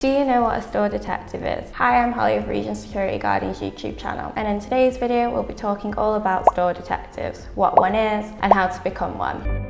Do you know what a store detective is? Hi, I'm Holly of Region Security Guardian's YouTube channel, and in today's video we'll be talking all about store detectives, what one is and how to become one.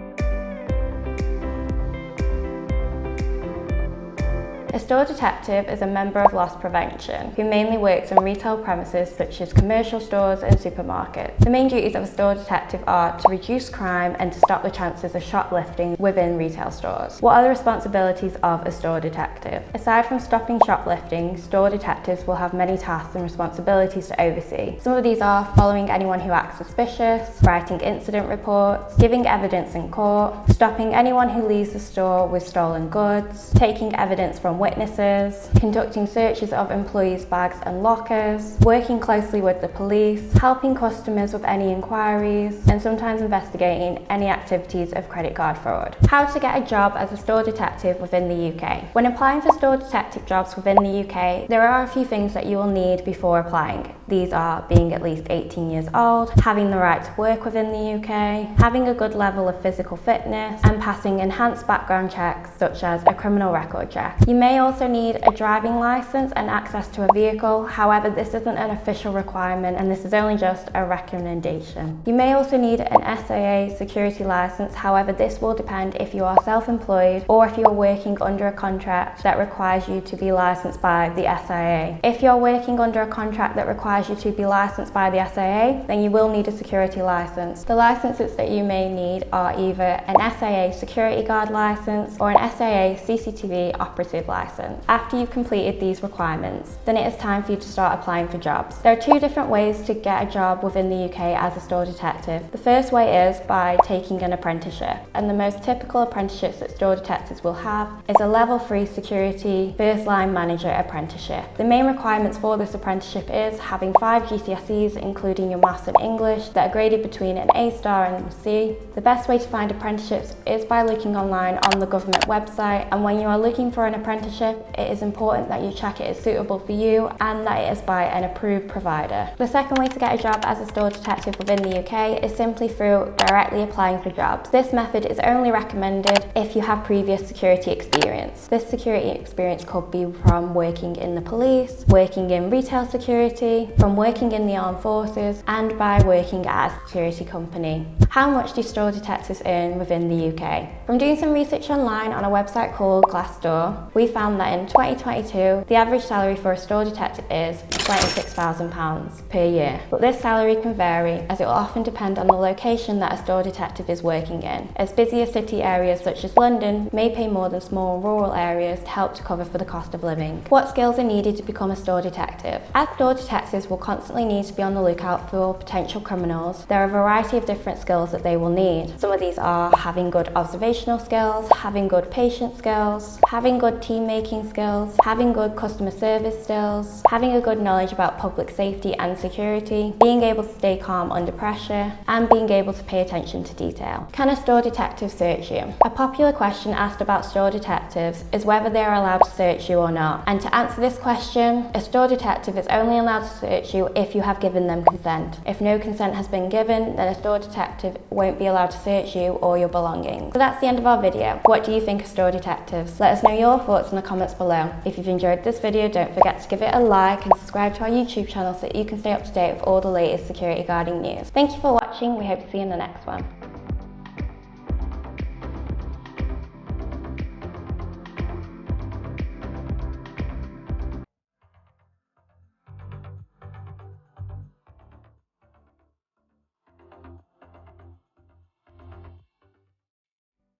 A store detective is a member of loss prevention who mainly works in retail premises such as commercial stores and supermarkets. The main duties of a store detective are to reduce crime and to stop the chances of shoplifting within retail stores. What are the responsibilities of a store detective? Aside from stopping shoplifting, store detectives will have many tasks and responsibilities to oversee. Some of these are following anyone who acts suspicious, writing incident reports, giving evidence in court, stopping anyone who leaves the store with stolen goods, taking evidence from witnesses, conducting searches of employees' bags and lockers, working closely with the police, helping customers with any inquiries, and sometimes investigating any activities of credit card fraud. How to get a job as a store detective within the UK. When applying for store detective jobs within the UK, there are a few things that you will need before applying. These are being at least 18 years old, having the right to work within the UK, having a good level of physical fitness, and passing enhanced background checks such as a criminal record check. You may also need a driving license and access to a vehicle. However, this isn't an official requirement and this is only just a recommendation. You may also need an SIA security license. However, this will depend if you are self-employed or if you're working under a contract that requires you to be licensed by the SIA. If you're working under a contract that requires you to be licensed by the SIA, then you will need a security license. The licenses that you may need are either an SIA security guard license or an SIA CCTV operative license. After you've completed these requirements, then it is time for you to start applying for jobs. There are two different ways to get a job within the UK as a store detective. The first way is by taking an apprenticeship, and the most typical apprenticeships that store detectives will have is a level 3 security first line manager apprenticeship. The main requirements for this apprenticeship is having 5 GCSEs, including your maths and English, that are graded between an A star and a C. The best way to find apprenticeships is by looking online on the government website, and when you are looking for an apprenticeship, it is important that you check it is suitable for you and that it is by an approved provider. The second way to get a job as a store detective within the UK is simply through directly applying for jobs. This method is only recommended if you have previous security experience. This security experience could be from working in the police, working in retail security, from working in the armed forces, and by working at a security company. How much do store detectives earn within the UK? From doing some research online on a website called Glassdoor, we found that in 2022, the average salary for a store detective is £26,000 per year. But this salary can vary as it will often depend on the location that a store detective is working in, as busier city areas such as London may pay more than small rural areas to help to cover for the cost of living. What skills are needed to become a store detective? As store detectives will constantly need to be on the lookout for potential criminals, there are a variety of different skills that they will need. Some of these are having good observational skills, having good patient skills, having good team making skills, having good customer service skills, having a good knowledge about public safety and security, being able to stay calm under pressure, and being able to pay attention to detail. Can a store detective search you? A popular question asked about store detectives is whether they are allowed to search you or not. And to answer this question, a store detective is only allowed to search you if you have given them consent. If no consent has been given, then a store detective won't be allowed to search you or your belongings. So that's the end of our video. What do you think of store detectives? Let us know your thoughts in the comments below. If you've enjoyed this video, don't forget to give it a like and subscribe to our YouTube channel so that you can stay up to date with all the latest security guarding news. Thank you for watching. We hope to see you in the next one.